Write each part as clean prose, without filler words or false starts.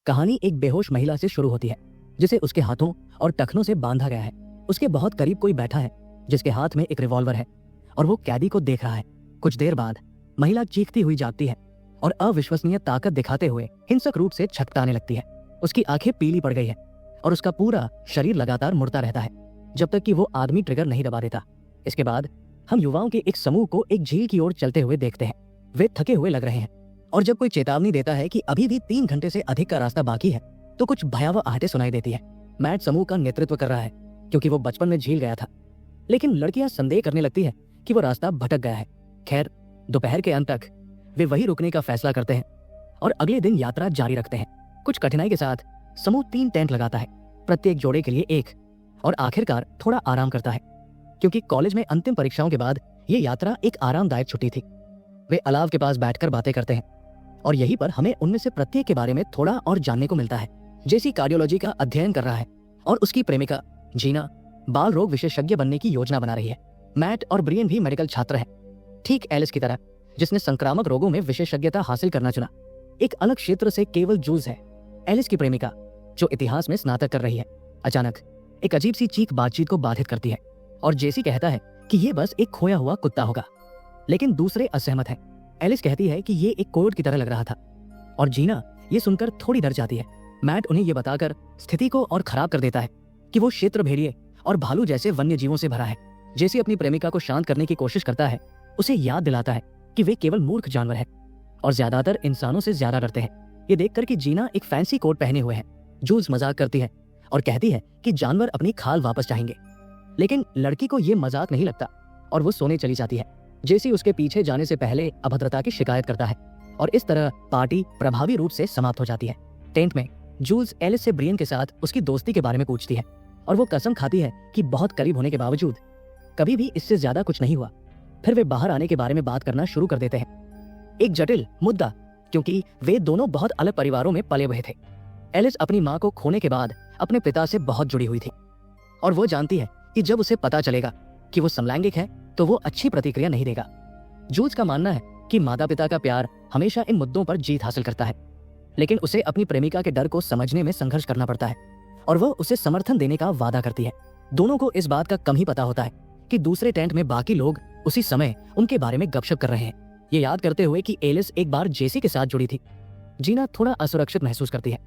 कहानी एक बेहोश महिला से शुरू होती है जिसे उसके हाथों और टखनों से बांधा गया है। उसके बहुत करीब कोई बैठा है जिसके हाथ में एक रिवॉल्वर है और वो कैदी को देख रहा है। कुछ देर बाद महिला चीखती हुई जागती है और अविश्वसनीय ताकत दिखाते हुए हिंसक रूप से छटपटाने लगती है। उसकी आंखें पीली पड़ गई है और उसका पूरा शरीर लगातार मुड़ता रहता है जब तक कि वो आदमी ट्रिगर नहीं दबा देता। इसके बाद हम युवाओं के एक समूह को एक झील की ओर चलते हुए देखते हैं। वे थके हुए लग रहे हैं और जब कोई चेतावनी देता है कि अभी भी 3 घंटे से अधिक का रास्ता बाकी है तो कुछ भयावह आहटें सुनाई देती है। मैट समूह का नेतृत्व कर रहा है क्योंकि वो बचपन में झील गया था, लेकिन लड़कियां संदेह करने लगती है कि वो रास्ता भटक गया है। खैर, दोपहर के अंत तक वे वहीं रुकने का फैसला करते हैं और अगले दिन यात्रा जारी रखते हैं। कुछ कठिनाई के साथ समूह 3 टेंट लगाता है, प्रत्येक जोड़े के लिए एक, और आखिरकार थोड़ा आराम करता है क्योंकि कॉलेज में अंतिम परीक्षाओं के बाद ये यात्रा एक आरामदायक छुट्टी थी। वे अलाव के पास बैठकर बातें करते हैं और यहीं पर हमें उनमें से प्रत्येक के बारे में थोड़ा और जानने को मिलता है। जेसी कार्डियोलॉजी का अध्ययन कर रहा है और उसकी प्रेमिका जीना बाल रोग विशेषज्ञ बनने की योजना बना रही है। मैट और ब्रियन भी मेडिकल छात्र हैं, ठीक एलिस की तरह, जिसने संक्रामक रोगों में विशेषज्ञता हासिल करना चुना। एक अलग क्षेत्र से केवल जूल्स है, एलिस की प्रेमिका, जो इतिहास में स्नातक कर रही है। अचानक एक अजीब सी चीख बातचीत को बाधित करती है और जेसी कहता है कि ये बस एक खोया हुआ कुत्ता होगा, लेकिन दूसरे असहमत हैं। एलिस कहती है कि ये एक कोड की तरह लग रहा था और जीना ये सुनकर थोड़ी डर जाती है। मैट उन्हें ये बताकर स्थिति को और खराब कर देता है कि वो क्षेत्र भेड़िए और भालू जैसे वन्य जीवों से भरा है। जेसी अपनी प्रेमिका को शांत करने की कोशिश करता है, उसे याद दिलाता है कि वे केवल मूर्ख जानवर हैं और ज्यादातर इंसानों से ज्यादा डरते हैं। ये देखकर कि जीना एक फैंसी कोट पहने हुए है, जूल्स मजाक करती है और कहती है कि जानवर अपनी खाल वापस चाहेंगे, लेकिन लड़की को ये मजाक नहीं लगता और वो सोने चली जाती है। जेसी उसके पीछे जाने से पहले अभद्रता की शिकायत करता है और इस तरह पार्टी प्रभावी रूप से समाप्त हो जाती है। टेंट में जूल्स एलिस से ब्रियन के साथ उसकी दोस्ती के बारे में पूछती है और वो कसम खाती है कि बहुत करीब होने के बावजूद कभी भी इससे ज्यादा कुछ नहीं हुआ। फिर वे बाहर आने के बारे में बात करना शुरू कर देते हैं। एक जटिल मुद्दा, क्योंकि वे दोनों बहुत अलग परिवारों में पले हुए थे। एलिस अपनी माँ को खोने के बाद अपने पिता से बहुत जुड़ी हुई थी और वो जानती है कि जब उसे पता चलेगा कि वो समलैंगिक है तो वो अच्छी प्रतिक्रिया नहीं देगा। जूल्स का मानना है कि माता पिता का प्यार हमेशा इन मुद्दों पर जीत हासिल करता है, लेकिन उसे अपनी प्रेमिका के डर को समझने में संघर्ष करना पड़ता है और वो उसे समर्थन देने का वादा करती है। दोनों को इस बात का कम ही पता होता है कि दूसरे टेंट में बाकी लोग उसी समय उनके बारे में गपशप कर रहे हैं। ये याद करते हुए कि एलिस एक बार जेसी के साथ जुड़ी थी, जीना थोड़ा असुरक्षित महसूस करती है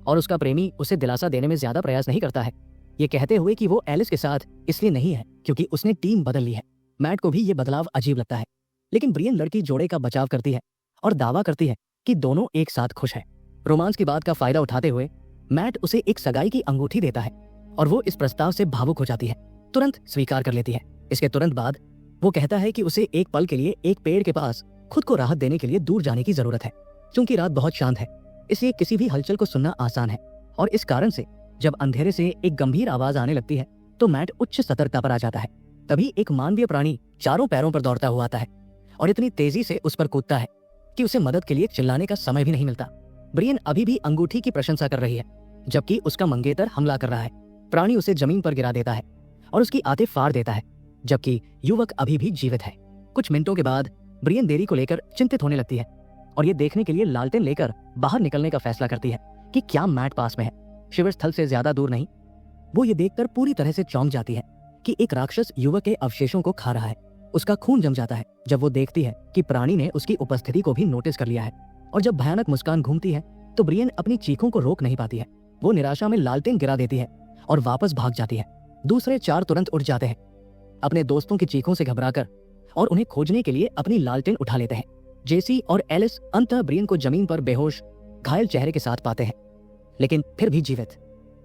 और उसका प्रेमी उसे दिलासा देने में ज्यादा प्रयास नहीं करता है, ये कहते हुए कि वो एलिस के साथ इसलिए नहीं है क्योंकि उसने टीम बदल ली है। मैट को भी ये बदलाव अजीब लगता है, लेकिन ब्रियन लड़की जोड़े का बचाव करती है और दावा करती है कि दोनों एक साथ खुश हैं। रोमांस की बात का फायदा उठाते हुए मैट उसे एक सगाई की अंगूठी देता है और वो इस प्रस्ताव से भावुक हो जाती है, तुरंत स्वीकार कर लेती है। इसके तुरंत बाद वो कहता है कि उसे एक पल के लिए एक पेड़ के पास खुद को राहत देने के लिए दूर जाने की जरूरत है। क्योंकि रात बहुत शांत है, इसलिए किसी भी हलचल को सुनना आसान है और इस कारण से जब अंधेरे से एक गंभीर आवाज आने लगती है तो मैट उच्च सतर्कता पर आ जाता है। तभी एक मानवीय प्राणी चारों पैरों पर दौड़ता हुआ आता है और इतनी तेजी से उस पर कूदता है कि उसे मदद के लिए चिल्लाने का समय भी नहीं मिलता। ब्रियन अभी भी अंगूठी की प्रशंसा कर रही है जबकि उसका मंगेतर हमला कर रहा है। प्राणी उसे जमीन पर गिरा देता है और उसकी आंतें फाड़ देता है, जबकि युवक अभी भी जीवित है। कुछ मिनटों के बाद ब्रियन देरी को लेकर चिंतित होने लगती है और ये देखने के लिए लालटेन लेकर बाहर निकलने का फैसला करती है कि क्या मैट पास में है, शिविर स्थल से ज्यादा दूर नहीं। वो ये देखकर पूरी तरह से चौंक जाती है कि एक राक्षस युवक के अवशेषों को खा रहा है। उसका खून जम जाता है जब वो देखती है कि प्राणी ने उसकी उपस्थिति को भी नोटिस कर लिया है और जब भयानक मुस्कान घूमती है तो ब्रियन अपनी चीखों को रोक नहीं पाती है। वो निराशा में लालटेन गिरा देती है और वापस भाग जाती है। दूसरे 4 तुरंत उठ जाते हैं, अपने दोस्तों की चीखों से घबराकर, और उन्हें खोजने के लिए अपनी लालटेन उठा लेते हैं। जेसी और एलिस अंततः ब्रियन को जमीन पर बेहोश घायल चेहरे के साथ पाते हैं, लेकिन फिर भी जीवित।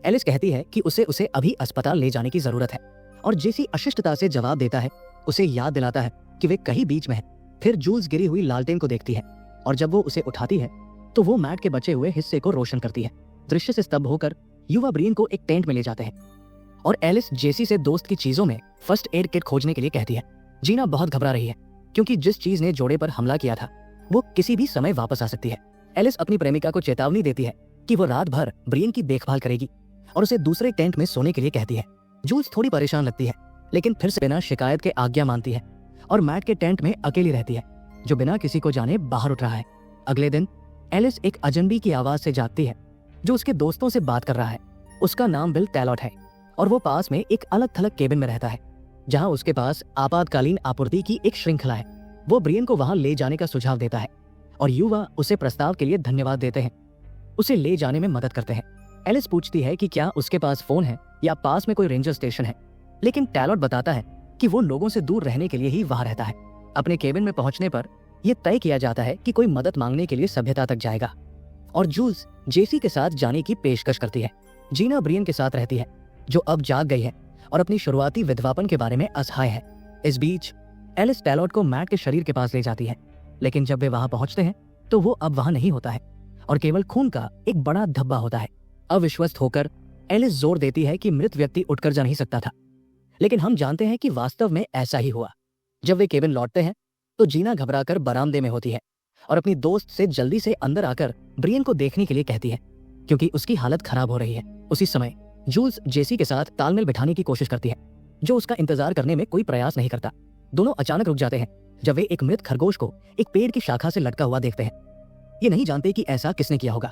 एलिस कहती है कि उसे अभी अस्पताल ले जाने की जरूरत है और जेसी अशिष्टता से जवाब देता है, उसे याद दिलाता है कि वे कहीं बीच में है। फिर जूल्स गिरी हुई लालटेन को देखती है और जब वो उसे उठाती है तो वो मैट के बचे हुए हिस्से को रोशन करती है। दृश्य से स्तब्ध होकर युवा ब्रियन को एक टेंट में ले जाते हैं और एलिस जेसी से दोस्त की चीजों में फर्स्ट एड किट खोजने के लिए कहती है। जीना बहुत घबरा रही है क्योंकि जिस चीज ने जोड़े पर हमला किया था वो किसी भी समय वापस आ सकती है। एलिस अपनी प्रेमिका को चेतावनी देती है कि वो रात भर ब्रियन की देखभाल करेगी और उसे दूसरे टेंट में सोने के लिए कहती है। जूल्स थोड़ी परेशान लगती है, लेकिन फिर से बिना शिकायत के आज्ञा मानती है और मैट के टेंट में अकेली रहती है, जो बिना किसी को जाने बाहर उठ रहा है। अगले दिन एलिस एक अजनबी की आवाज से जागती है जो उसके दोस्तों से बात कर रहा है। उसका नाम बिल टैलॉट है और वो पास में एक अलग थलग केबिन में रहता है जहां उसके पास आपातकालीन आपूर्ति की एक श्रृंखला है। वो ब्रियन को वहां ले जाने का सुझाव देता है और युवा उसे प्रस्ताव के लिए धन्यवाद देते हैं, उसे ले जाने में मदद करते हैं। एलिस पूछती है कि क्या उसके पास फोन है या पास में कोई रेंजर स्टेशन है, लेकिन टैलॉट बताता है कि वो लोगों से दूर रहने के लिए ही वहां रहता है। अपने केबिन में पहुंचने पर यह तय किया जाता है कि कोई मदद मांगने के लिए सभ्यता तक जाएगा और जूल्स जेसी के साथ जाने की पेशकश करती है। जीना ब्रियन के साथ रहती है जो अब जाग गई है और अपनी शुरुआती विधवापन के बारे में असहाय है। इस बीच एलिस टैलॉट को मैट के शरीर के पास ले जाती है, लेकिन जब वे वहां पहुंचते हैं तो वो अब वहां नहीं होता है और केवल खून का एक बड़ा धब्बा होता है। अविश्वस्त होकर एलिस जोर देती है कि मृत व्यक्ति उठकर जा नहीं सकता था, लेकिन हम जानते हैं कि वास्तव में ऐसा ही हुआ। जब वे केबिन लौटते हैं तो जीना घबराकर बरामदे में होती है और अपनी दोस्त से जल्दी से अंदर आकर ब्रियन को देखने के लिए कहती है क्योंकि उसकी हालत खराब हो रही है। उसी समय जूल्स जेसी के साथ तालमेल बिठाने की कोशिश करती है, जो उसका इंतजार करने में कोई प्रयास नहीं करता। दोनों अचानक रुक जाते हैं जब वे एक मृत खरगोश को एक पेड़ की शाखा से लटका हुआ देखते हैं। ये नहीं जानते कि ऐसा किसने किया होगा।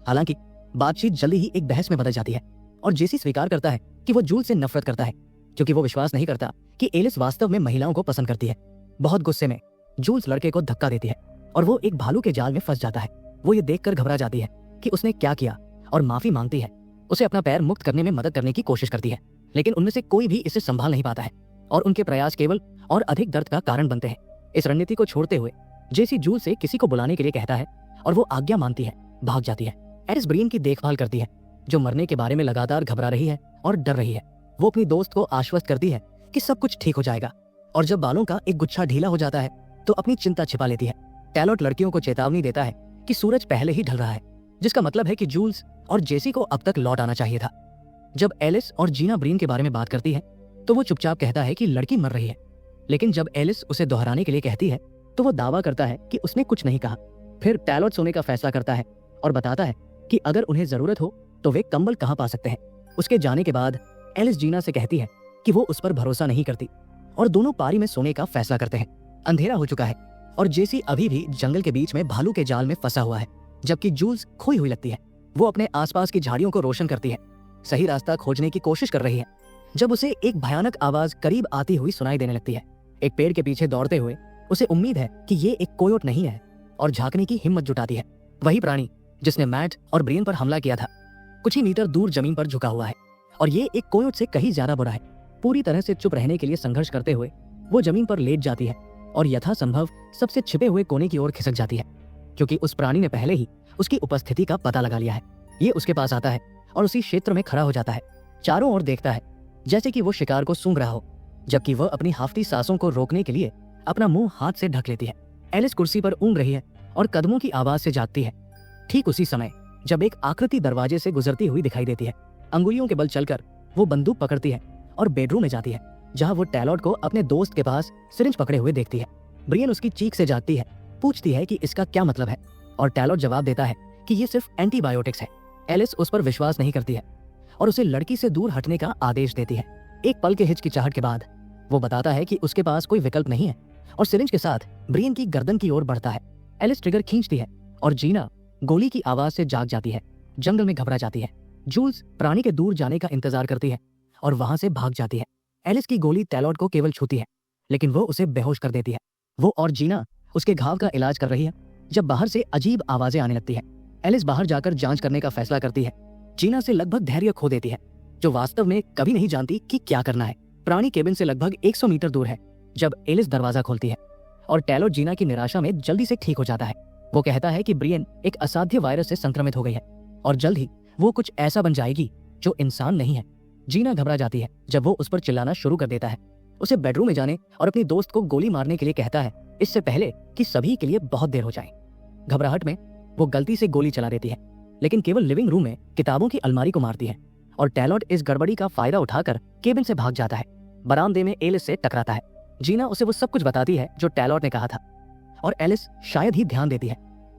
हालांकि बातचीत जल्दी ही एक बहस में बदल जाती है और जेसी स्वीकार करता है कि वो जूल्स से नफरत करता है क्योंकि वो विश्वास नहीं करता कि एलिस वास्तव में महिलाओं को पसंद करती है। बहुत गुस्से में जूल्स लड़के को धक्का देती है और वो एक भालू के जाल में फंस जाता है। वो ये देखकर घबरा जाती है कि उसने क्या किया और माफी मांगती है। उसे अपना पैर मुक्त करने में मदद करने की कोशिश करती है, लेकिन उनमें से कोई भी इसे संभाल नहीं पाता है और उनके प्रयास केवल और अधिक दर्द का कारण बनते हैं। इस रणनीति को छोड़ते हुए जेसी जूल से किसी को बुलाने के लिए कहता है और वो आज्ञा मानती है, भाग जाती है। एलिस ब्रियन की देखभाल करती है जो मरने के बारे में लगातार घबरा रही है और डर रही है। वो अपनी दोस्त को आश्वस्त करती है कि सब कुछ ठीक हो जाएगा और जब बालों का एक गुच्छा ढीला हो जाता है तो अपनी चिंता छिपा लेती है। टैलॉट लड़कियों को चेतावनी देता है कि सूरज पहले ही ढल रहा है, जिसका मतलब है कि जूल्स और जेसी को अब तक लौट आना चाहिए था। जब एलिस और जीना ब्रियन के बारे में बात करती है तो वो चुपचाप कहता है कि लड़की मर रही है, लेकिन जब एलिस उसे दोहराने के लिए कहती है तो वो दावा करता है कि उसने कुछ नहीं कहा। फिर टैलॉट सोने का फैसला करता है और बताता है कि अगर उन्हें जरूरत हो तो वे कंबल कहाँ पा सकते हैं। उसके जाने के बाद एलिस जीना से कहती है कि वो उस पर भरोसा नहीं करती और दोनों पारी में सोने का फैसला करते हैं। अंधेरा हो चुका है और जेसी अभी भी जंगल के बीच में भालू के जाल में फंसा हुआ है, जबकि जूल्स खोई हुई लगती है। वो अपने आसपास की झाड़ियों को रोशन करती है, सही रास्ता खोजने की कोशिश कर रही है, जब उसे एक भयानक आवाज करीब आती हुई सुनाई देने लगती है। एक पेड़ के पीछे दौड़ते हुए उसे उम्मीद है कि ये एक कोयोट नहीं है और झांकने की हिम्मत जुटाती है। वही प्राणी जिसने मैट और ब्रियन पर हमला किया था कुछ ही मीटर दूर जमीन पर झुका हुआ है और ये एक कोयोट से कहीं ज्यादा बुरा है। पूरी तरह से चुप रहने के लिए संघर्ष करते हुए वो जमीन पर लेट जाती है और यथासंभव सबसे छिपे हुए कोने की ओर खिसक जाती है, क्योंकि उस प्राणी ने पहले ही उसकी उपस्थिति का पता लगा लिया है। ये उसके पास आता है और उसी क्षेत्र में खड़ा हो जाता है, चारों ओर देखता है जैसे कि वो शिकार को सूंघ रहा हो, जबकि वह अपनी हाफती सांसों को रोकने के लिए अपना मुंह हाथ से ढक लेती है। एलिस कुर्सी पर ऊँग रही है और कदमों की आवाज से जागती है। ठीक उसी समय जब एक आकृति दरवाजे से गुजरती हुई दिखाई देती है। अंगुलियों के बल चलकर वो बंदूक पकड़ती है और बेडरूम में जाती है, जहां वो टैलॉट को अपने दोस्त के पास सिरिंज पकड़े हुए देखती है। ब्रियन उसकी चीख से जागती है, पूछती है कि इसका क्या मतलब है और टैलॉट जवाब देता है कि ये सिर्फ एंटीबायोटिक्स है। एलिस उस पर विश्वास नहीं करती है और उसे लड़की से दूर हटने का आदेश देती है। एक पल के हिचकिचाहट के बाद वो बताता है कि उसके पास कोई विकल्प नहीं है और सिरिंज के साथ ब्रियन की गर्दन की ओर बढ़ता है। एलिस ट्रिगर खींचती है और जीना गोली की आवाज से जाग जाती है, जंगल में घबरा जाती है। जूल्स प्राणी के दूर जाने का इंतजार करती है और वहां से भाग जाती है। एलिस की गोली टैलॉट को केवल छूती है, लेकिन वो उसे बेहोश कर देती है। वो और जीना उसके घाव का इलाज कर रही है जब बाहर से अजीब आवाजें आने लगती है। एलिस बाहर जाकर जांच करने का फैसला करती है। जीना से लगभग धैर्य खो देती है, जो वास्तव में कभी नहीं जानती कि क्या करना है। प्राणी केबिन से लगभग 100 मीटर दूर है जब एलिस दरवाजा खोलती है और टैलॉट जीना की निराशा में जल्दी से ठीक हो जाता है। वो कहता है कि ब्रियन एक असाध्य वायरस से संक्रमित हो गई है और जल्द ही वो कुछ ऐसा बन जाएगी जो इंसान नहीं है। जीना घबरा जाती है जब वो उस पर चिल्लाना शुरू कर देता है, उसे बेडरूम में जाने और अपनी दोस्त को गोली मारने के लिए कहता है, इससे पहले कि सभी के लिए बहुत देर हो जाए। घबराहट में वो गलती से गोली चला देती है, लेकिन केवल लिविंग रूम में किताबों की अलमारी को मारती है और टैलॉट इस गड़बड़ी का फायदा उठाकर केबिन से भाग जाता है। बरामदे में एलिस से टकराता है। जीना उसे वो सब कुछ बताती है जो टैलॉट ने कहा था और एलिस शायद ही ध्यान देती है,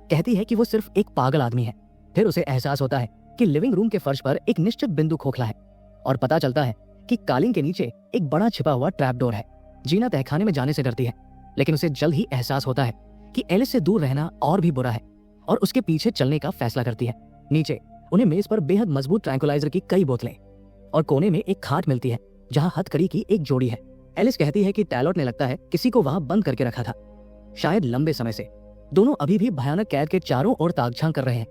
कहती है कि वो सिर्फ एक पागल आदमी है। फिर उसे एहसास होता है कि लिविंग रूम के फर्श पर एक निश्चित बिंदु खोखला है और पता चलता है कि कालीन के नीचे एक बड़ा छिपा हुआ ट्रैप डोर है। जीना तहखाने में जाने से डरती है, लेकिन उसे जल्द ही एहसास होता है कि एलिस से दूर रहना और भी बुरा है और उसके पीछे चलने का फैसला करती है। नीचे उन्हें मेज पर बेहद मजबूत ट्रैंकुलाइजर की कई बोतलें और कोने में एक खाट मिलती है जहां हथकड़ी की एक जोड़ी है। एलिस कहती है कि टैलोट ने लगता है किसी को वहां बंद करके रखा था, शायद लंबे समय से। दोनों अभी भी भयानक कैद के चारों ओर ताकझांक कर रहे हैं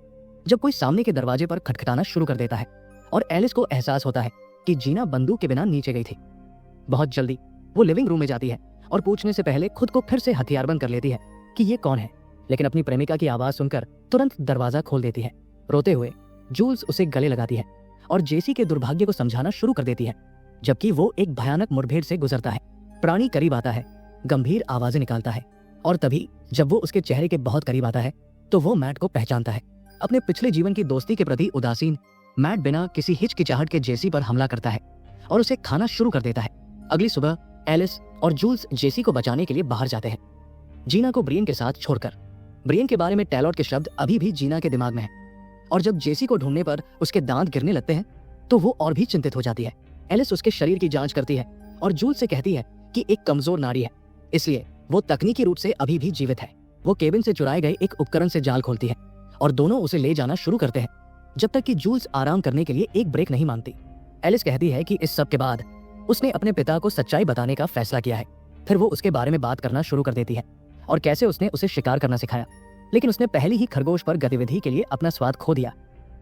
जब कोई सामने के दरवाजे पर खटखटाना शुरू कर देता है और एलिस को एहसास होता है कि जीना बंदूक के बिना नीचे गई थी। बहुत जल्दी वो लिविंग रूम में जाती है और पूछने से पहले खुद को फिर से हथियारबंद कर लेती है कि ये कौन है, लेकिन अपनी प्रेमिका की आवाज सुनकर तुरंत दरवाजा खोल देती है। रोते हुए जूल्स उसे गले लगाती है और जेसी के दुर्भाग्य को समझाना शुरू कर देती है, जबकि वो एक भयानक मुठभेड़ से गुजरता है। प्राणी करीब आता है, गंभीर आवाजें निकालता है और तभी जब वो उसके चेहरे के बहुत करीब आता है तो वो मैट को पहचानता है। अपने पिछले जीवन की दोस्ती के प्रति उदासीन मैट बिना किसी हिचकिचाहट के जेसी पर हमला करता है और उसे खाना शुरू कर देता है। अगली सुबह एलिस और जूल्स जेसी को बचाने के लिए बाहर जाते हैं, जीना को ब्रियन के साथ छोड़कर। ब्रियन के बारे में टैलोट के शब्द अभी भी जीना के दिमाग में है और जब जेसी को ढूंढने पर उसके दांत गिरने लगते हैं तो वो और भी चिंतित हो जाती है। एलिस उसके शरीर की जांच करती है और जूल्स से कहती है कि एक कमजोर नाड़ी है, इसलिए वो तकनीकी रूप से अभी भी जीवित है। वो केबिन से चुराए गए एक उपकरण से जाल खोलती है और दोनों उसे ले जाना शुरू करते हैं जब तक कि जूल्स आराम करने के लिए एक ब्रेक नहीं मांगती। एलिस कहती है कि इस सब के बाद उसने अपने पिता को सच्चाई बताने का फैसला किया है। फिर वो उसके बारे में बात करना शुरू कर देती है और कैसे उसने उसे शिकार करना सिखाया, लेकिन उसने पहले ही खरगोश पर गतिविधि के लिए अपना स्वाद खो दिया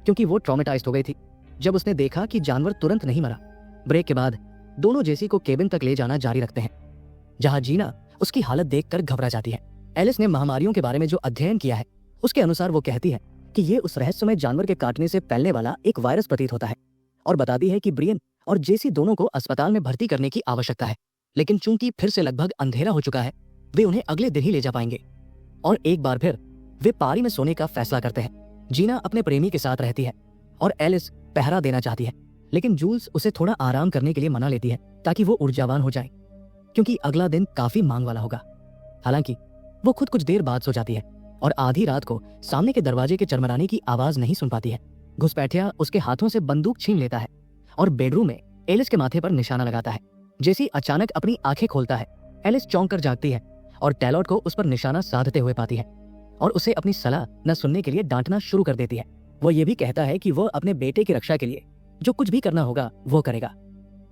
क्योंकि वो ट्रॉमेटाइज्ड हो गई थी जब उसने देखा कि जानवर तुरंत नहीं मरा। ब्रेक के बाद दोनों जेसी को केबिन तक ले जाना जारी रखते हैं जहां जीना उसकी हालत देखकर घबरा जाती है। एलिस ने महामारियों के बारे में जो अध्ययन किया है उसके अनुसार वो कहती है कि ये उस रहस्यमय जानवर के काटने से फैलने वाला एक वायरस प्रतीत होता है और बताती है कि ब्रियन और जेसी दोनों को अस्पताल में भर्ती करने की आवश्यकता है, लेकिन चूंकि फिर से लगभग अंधेरा हो चुका है वे उन्हें अगले दिन ही ले जा पाएंगे। और एक बार फिर वे पारी में सोने का फैसला करते हैं। जीना अपने प्रेमी के साथ रहती है और एलिस पहरा देना चाहती है, लेकिन जूल्स उसे थोड़ा आराम करने के लिए मना लेती है ताकि वो ऊर्जावान हो जाए क्योंकि अगला दिन काफी मांग वाला होगा। हालांकि वो खुद कुछ देर बाद सो जाती है और आधी रात को सामने के दरवाजे के चरमराने की आवाज नहीं सुन पाती है। घुसपैठिया उसके हाथों से बंदूक छीन लेता है और बेडरूम में एलिस के माथे पर निशाना लगाता है। जेसी अचानक अपनी आंखें खोलता है। एलिस चौंक कर जागती है और टैलोट को उस पर निशाना साधते हुए पाती है और उसे अपनी सलाह न सुनने के लिए डांटना शुरू कर देती है। वो ये भी कहता है कि वो अपने बेटे की रक्षा के लिए जो कुछ भी करना होगा वो करेगा।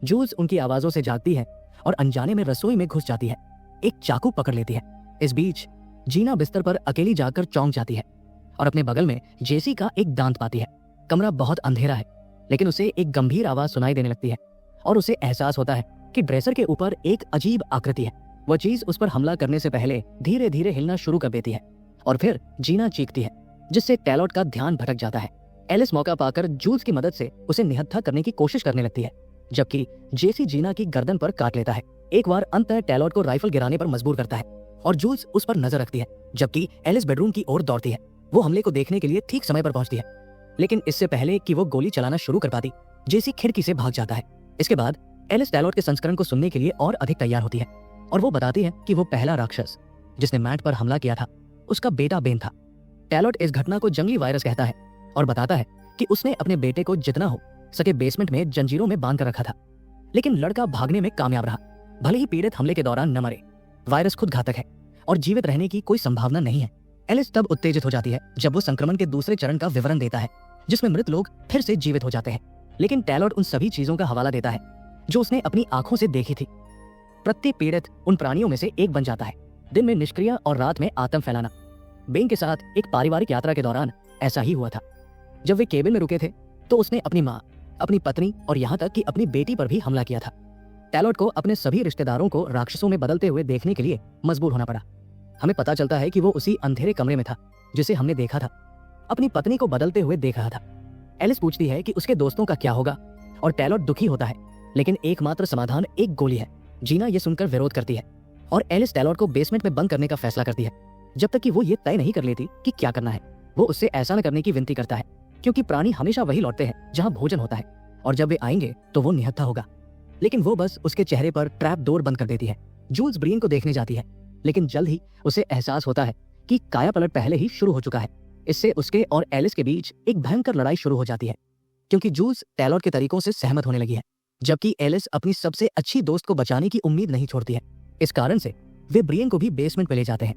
जूल्स उनकी आवाजों से जागती है और अनजाने में रसोई में घुस जाती है, एक चाकू पकड़ लेती है। इस बीच जीना बिस्तर पर अकेली जाकर चौंक जाती है और अपने बगल में जेसी का एक दांत पाती है। कमरा बहुत अंधेरा है, लेकिन उसे एक गंभीर आवाज सुनाई देने लगती है और उसे एहसास होता है कि ड्रेसर के ऊपर एक अजीब आकृति है। वो चीज उस पर हमला करने से पहले धीरे धीरे हिलना शुरू कर देती है और फिर जीना चीखती है जिससे टैलोट का ध्यान भटक जाता है। एलिस मौका पाकर जूल्स की मदद से उसे निहत्था करने की कोशिश करने लगती है, जबकि जेसी जीना की गर्दन पर काट लेता है। एक बार अंततः टैलोट को राइफल गिराने पर मजबूर करता है और जूल्स उस पर नजर रखती है जबकि एलिस बेडरूम की ओर दौड़ती है। वो हमले को देखने के लिए ठीक समय पर पहुंचती है, लेकिन इससे पहले कि वो गोली चलाना शुरू कर पाती जेसी खिड़की से भाग जाता है। इसके बाद एलिस टैलोट के संस्करण को सुनने के लिए और अधिक तैयार होती है और वो बताती है कि वो पहला राक्षस जिसने मैट पर हमला किया था उसका बेटा बेन था। टैलोट इस घटना को जंगली वायरस कहता है और बताता है कि उसने अपने बेटे को जितना हो सके बेसमेंट में जंजीरों में बांध कर रखा था, लेकिन लड़का भागने में कामयाब रहा। भले ही पीड़ित हमले के दौरान न मरे, वायरस खुद घातक है और जीवित रहने की कोई संभावना नहीं है। एलिस तब उत्तेजित हो जाती है जब वो संक्रमण के दूसरे चरण का विवरण देता है जिसमें मृत लोग फिर से जीवित हो जाते हैं, लेकिन टैलोट उन सभी चीजों का हवाला देता है जो उसने अपनी आंखों से देखी थी। प्रत्येक पीड़ित उन प्राणियों में से एक बन जाता है, दिन में निष्क्रिय और रात में आतंक फैलाना। बेन के साथ एक पारिवारिक यात्रा के दौरान ऐसा ही हुआ था। जब वे केबिन में रुके थे तो उसने अपनी माँ, अपनी पत्नी और यहाँ तक कि अपनी बेटी पर भी हमला किया था। टैलोट को अपने सभी रिश्तेदारों को राक्षसों में बदलते हुए देखने के लिए मजबूर होना पड़ा। हमें पता चलता है कि वो उसी अंधेरे कमरे में था जिसे हमने देखा था, अपनी पत्नी को बदलते हुए देख रहा था। एलिस पूछती है कि उसके दोस्तों का क्या होगा और टैलोट दुखी होता है, लेकिन एकमात्र समाधान एक गोली है। जीना ये सुनकर विरोध करती है और एलिस टैलोट को बेसमेंट में बंद करने का फैसला करती है जब तक कि वो ये तय नहीं कर लेती कि क्या करना है। वो उससे ऐसा न करने की विनती करता है क्योंकि प्राणी हमेशा वही लौटते हैं जहां भोजन होता है और जब वे आएंगे तो वो निहत्था होगा, लेकिन वो बस उसके चेहरे पर ट्रैप डोर बंद कर देती है। जूल्स ब्रियन को देखने जाती है, लेकिन जल्द ही उसे एहसास होता है कि कायापलट पहले ही शुरू हो चुका है। इससे उसके और एलिस के बीच एक भयंकर लड़ाई शुरू हो जाती है क्योंकि जूल्स टैलोट के तरीकों से सहमत होने लगी है, जबकि एलिस अपनी सबसे अच्छी दोस्त को बचाने की उम्मीद नहीं छोड़ती है। इस कारण से वे ब्रियन को भी बेसमेंट में ले जाते हैं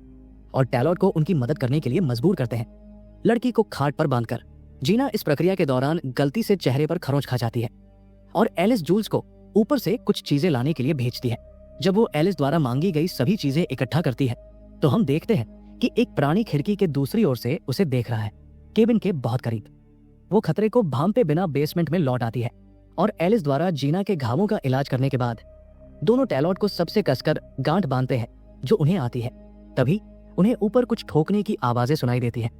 और टैलोट को उनकी मदद करने के लिए मजबूर करते हैं। लड़की को खाट पर बांधकर जीना इस प्रक्रिया के दौरान गलती से चेहरे पर खरोंच खा जाती है और एलिस जूल्स को ऊपर से कुछ चीजें लाने के लिए भेजती है। जब वो एलिस द्वारा मांगी गई सभी चीजें इकट्ठा करती है तो हम देखते हैं कि एक प्राणी खिड़की के दूसरी ओर से उसे देख रहा है, केबिन के बहुत करीब। वो खतरे को भांपे बिना बेसमेंट में लौट आती है और एलिस द्वारा जीना के घावों का इलाज करने के बाद दोनों टैलोट को सबसे कसकर गांठ बांधते हैं जो उन्हें आती है। तभी उन्हें ऊपर कुछ ठोकने की आवाजें सुनाई देती हैं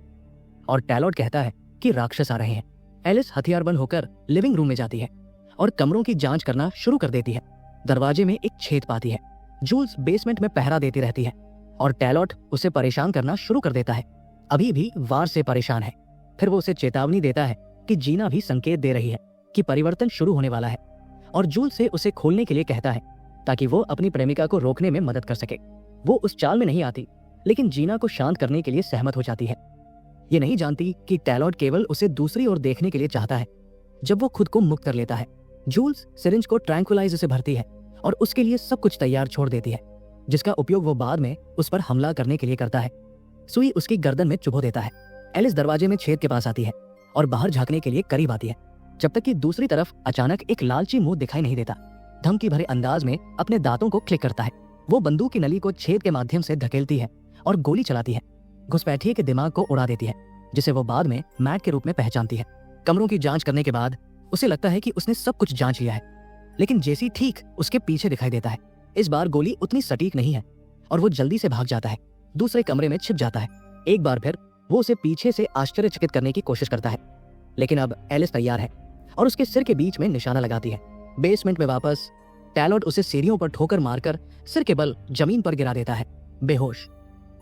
और टैलोट कहता है कि राक्षस आ रहे हैं। एलिस हथियारबंद होकर लिविंग रूम में जाती है और कमरों की जांच करना शुरू कर देती है। दरवाजे में एक छेद पाती है। जूल्स बेसमेंट में पहरा देती रहती है और टैलोट उसे परेशान करना शुरू कर देता है। अभी भी वार से परेशान है। फिर वो उसे चेतावनी देता है कि जीना भी संकेत दे रही है कि परिवर्तन शुरू होने वाला है और जूल्स से उसे खोलने के लिए कहता है ताकि वो अपनी प्रेमिका को रोकने में मदद कर सके। वो उस चाल में नहीं आती, लेकिन जीना को शांत करने के लिए सहमत हो जाती है। ये नहीं जानती कि टैलोट केवल उसे दूसरी ओर देखने के लिए चाहता है। जब वो खुद को मुक्त कर लेता है, जूल्स सिरिंज को ट्रैंकुलाइजर से भरती है और उसके लिए सब कुछ तैयार छोड़ देती है, जिसका उपयोग वो बाद में उस पर हमला करने के लिए करता है। सुई उसकी गर्दन में चुभो देता है। एलिस दरवाजे में छेद के पास आती है और बाहर झांकने के लिए करीब आती है, जब तक कि दूसरी तरफ अचानक एक लालची मुंह दिखाई नहीं देता। धमकी भरे अंदाज में अपने दांतों को क्लिक करता है। वो बंदूक की नली को छेद के माध्यम से धकेलती है और गोली चलाती है। घुसपैठिए के दिमाग को उड़ा देती है, जिसे वो बाद में मैट के रूप में पहचानती है। कमरों की जांच करने के बाद उसे लगता है कि उसने सब कुछ जांच लिया है, लेकिन जेसी ठीक उसके पीछे दिखाई देता है। इस बार गोली उतनी सटीक नहीं है और वो जल्दी से भाग जाता है, दूसरे कमरे में छिप जाता है। एक बार फिर वो उसे पीछे से आश्चर्यचकित करने की कोशिश करता है, लेकिन अब एलिस तैयार है और उसके सिर के बीच में निशाना लगाती है। बेसमेंट में वापस टैलोट उसे सीढ़ियों पर ठोकर मारकर सिर के बल जमीन पर गिरा देता है, बेहोश।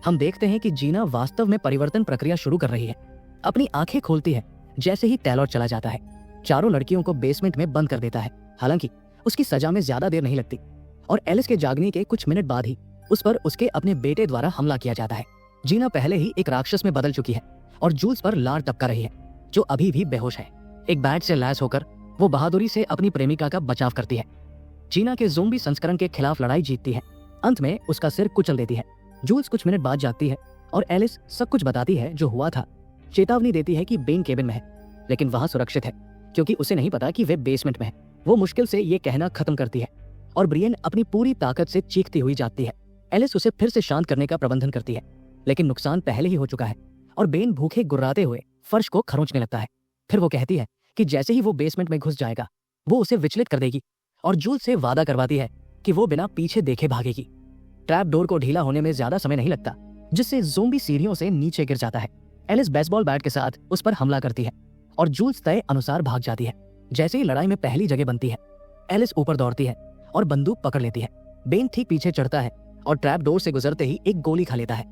हम देखते हैं कि जीना वास्तव में परिवर्तन प्रक्रिया शुरू कर रही है। अपनी आंखें खोलती है जैसे ही टैलोट चला जाता है। चारों लड़कियों को बेसमेंट में बंद कर देता है। हालांकि उसकी सजा में ज्यादा देर नहीं लगती और एलिस के जागने के कुछ मिनट बाद ही उस पर उसके अपने बेटे द्वारा हमला किया जाता है। जीना पहले ही एक राक्षस में बदल चुकी है और जूल्स पर लार टपका रही है, जो अभी भी बेहोश है। एक बैट से लैस होकर वो बहादुरी से अपनी प्रेमिका का बचाव करती है। जीना के ज़ोंबी संस्करण के खिलाफ लड़ाई जीतती है। अंत में उसका सिर कुचल देती है। जूल्स कुछ मिनट बाद जागती है और एलिस सब कुछ बताती है जो हुआ था। चेतावनी देती है कि बेन केबिन में है, लेकिन वहां सुरक्षित है क्योंकि उसे नहीं पता कि वे बेसमेंट में है। वो मुश्किल से ये कहना खत्म करती है और ब्रियन अपनी पूरी ताकत से चीखती हुई जाती है। एलिस उसे फिर से शांत करने का प्रबंधन करती है, लेकिन नुकसान पहले ही हो चुका है और बेन भूखे गुर्राते हुए फर्श को खरोंचने लगता है। फिर वो कहती है कि जैसे ही वो बेसमेंट में घुस जाएगा वो उसे विचलित कर देगी और जूल से वादा करवाती है कि वो बिना पीछे देखे भागेगी। ट्रैप डोर को ढीला होने में ज्यादा समय नहीं लगता, जिससे ज़ोंबी सीढ़ियों से नीचे गिर जाता है। एलिस बेसबॉल बैट के साथ उस पर हमला करती है और जूल्स तय अनुसार भाग जाती है। जैसे ही लड़ाई में पहली जगह बनती है, एलिस ऊपर दौड़ती है और बंदूक पकड़ लेती है। बेन ठीक पीछे चढ़ता है और ट्रैप डोर से गुजरते ही एक गोली खा लेता है,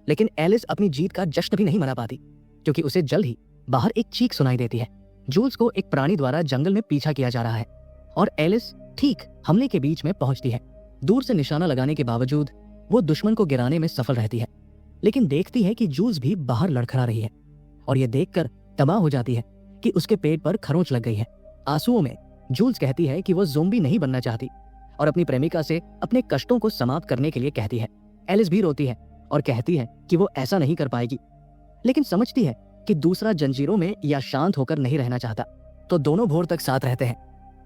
लेकिन एलिस अपनी जीत का जश्न भी नहीं मना पाती क्योंकि उसे जल्द ही बाहर एक चीख सुनाई देती है। जूल्स को एक प्राणी द्वारा जंगल में पीछा किया जा रहा है और एलिस ठीक हमले के बीच में पहुंचती है। दूर से निशाना लगाने के बावजूद वो दुश्मन को गिराने में सफल रहती है, लेकिन देखती है कि जूल्स भी बाहर लड़खड़ा रही है और ये देखकर तबाह हो जाती है कि उसके पेट पर खरोंच लग गई है। आंसुओं में जूल्स कहती है कि वो ज़ोंबी नहीं बनना चाहती और अपनी प्रेमिका से अपने कष्टों को समाप्त करने के लिए कहती है। एलिस भी रोती है और कहती है कि वो ऐसा नहीं कर पाएगी, लेकिन समझती है कि दूसरा जंजीरों में या शांत होकर नहीं रहना चाहता। तो दोनों भोर तक साथ रहते हैं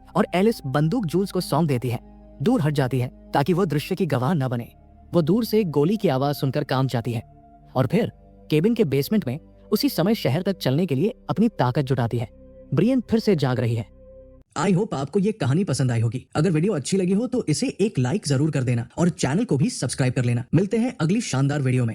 और एलिस बंदूक जूल्स को सौंप देती है, दूर हट जाती है ताकि वो दृश्य की गवाह न बने। वो दूर से गोली की आवाज सुनकर काम जाती है और फिर केबिन के बेसमेंट में उसी समय शहर तक चलने के लिए अपनी ताकत जुटाती है। ब्रियन फिर से जाग रही है। आई होप आपको ये कहानी पसंद आई होगी। अगर वीडियो अच्छी लगी हो तो इसे एक लाइक जरूर कर देना और चैनल को भी सब्सक्राइब कर लेना। मिलते हैं अगली शानदार वीडियो में।